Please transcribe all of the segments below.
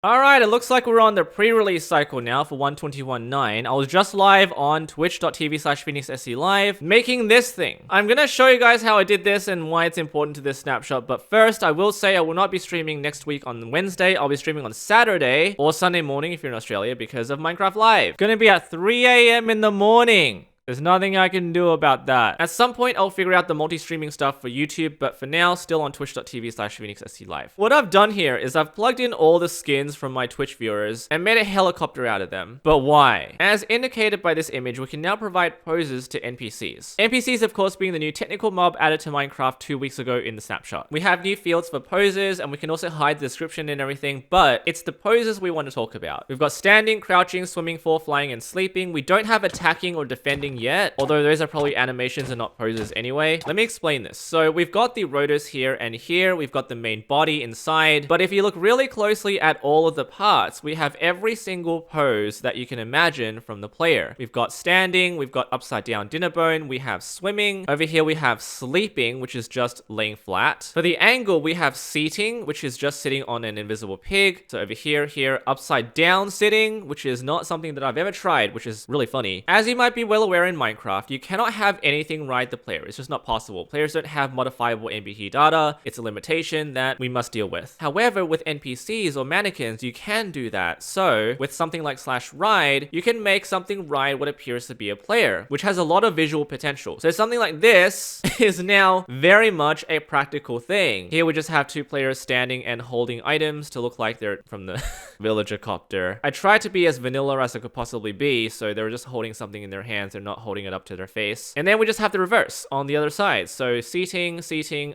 Alright, it looks like we're on the pre-release cycle now for 121.9. I was just live on twitch.tv/PhoenixSC Live, making this thing. I'm gonna show you guys how I did this and why it's important to this snapshot, but first, I will say I will not be streaming next week on Wednesday. I'll be streaming on Saturday, or Sunday morning if you're in Australia, because of Minecraft Live. Gonna be at 3 AM in the morning. There's nothing I can do about that. At some point, I'll figure out the multi-streaming stuff for YouTube, but for now, still on twitch.tv/PhoenixSC Live. What I've done here is I've plugged in all the skins from my Twitch viewers and made a helicopter out of them. But why? As indicated by this image, we can now provide poses to NPCs. NPCs, of course, being the new technical mob added to Minecraft 2 weeks ago in the snapshot. We have new fields for poses, and we can also hide the description and everything, but it's the poses we want to talk about. We've got standing, crouching, swimming, fall, flying, and sleeping. We don't have attacking or defending yet, although those are probably animations and not poses anyway. Let me explain this. So we've got the rotors here and here, we've got the main body inside, but if you look really closely at all of the parts, we have every single pose that you can imagine from the player. We've got standing, we've got upside down dinner bone, we have swimming, over here we have sleeping, which is just laying flat. For the angle, we have seating, which is just sitting on an invisible pig. So over here, upside down sitting, which is not something that I've ever tried, which is really funny. As you might be well aware in Minecraft, you cannot have anything ride the player. It's just not possible. Players don't have modifiable NPC data. It's a limitation that we must deal with. However, with NPCs or mannequins, you can do that. So with something like /ride, you can make something ride what appears to be a player, which has a lot of visual potential. So something like this is now very much a practical thing. Here we just have two players standing and holding items to look like they're from the villager copter. I tried to be as vanilla as I could possibly be, so they were just holding something in their hands. They're not holding it up to their face. And then we just have the reverse on the other side. So seating,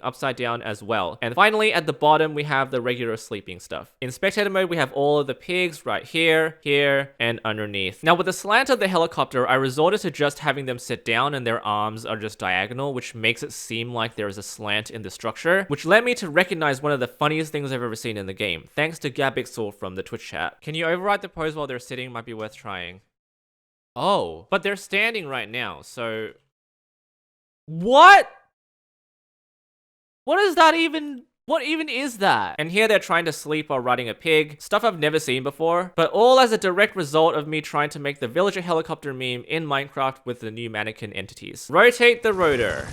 upside down as well. And finally, at the bottom, we have the regular sleeping stuff. In spectator mode, we have all of the pigs right here, here, and underneath. Now with the slant of the helicopter, I resorted to just having them sit down and their arms are just diagonal, which makes it seem like there is a slant in the structure, which led me to recognize one of the funniest things I've ever seen in the game, thanks to Gabixel from the Twitch chat. Can you override the pose while they're sitting? Might be worth trying. Oh, but they're standing right now, so... What? What is that even... What even is that? And here they're trying to sleep while riding a pig, stuff I've never seen before, but all as a direct result of me trying to make the villager helicopter meme in Minecraft with the new mannequin entities. Rotate the rotor.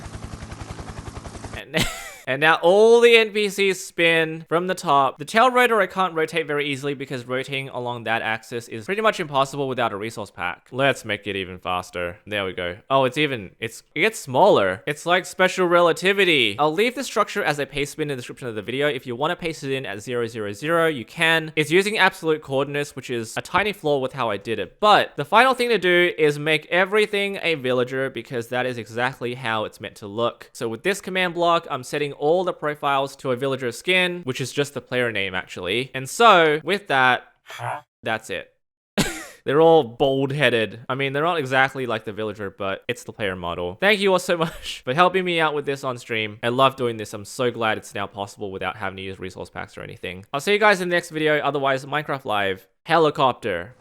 And now all the NPCs spin from the top. The tail rotor I can't rotate very easily because rotating along that axis is pretty much impossible without a resource pack. Let's make it even faster. There we go. Oh, it gets smaller. It's like special relativity. I'll leave the structure as a paste bin in the description of the video. If you want to paste it in at 0, 0, 0, you can. It's using absolute coordinates, which is a tiny flaw with how I did it. But the final thing to do is make everything a villager because that is exactly how it's meant to look. So with this command block, I'm setting all the profiles to a villager skin, which is just the player name actually. And so with that, that's it. They're all bald-headed. I mean, they're not exactly like the villager, but it's the player model. Thank you all so much for helping me out with this on stream. I love doing this. I'm so glad it's now possible without having to use resource packs or anything. I'll see you guys in the next video. Otherwise, Minecraft Live, helicopter.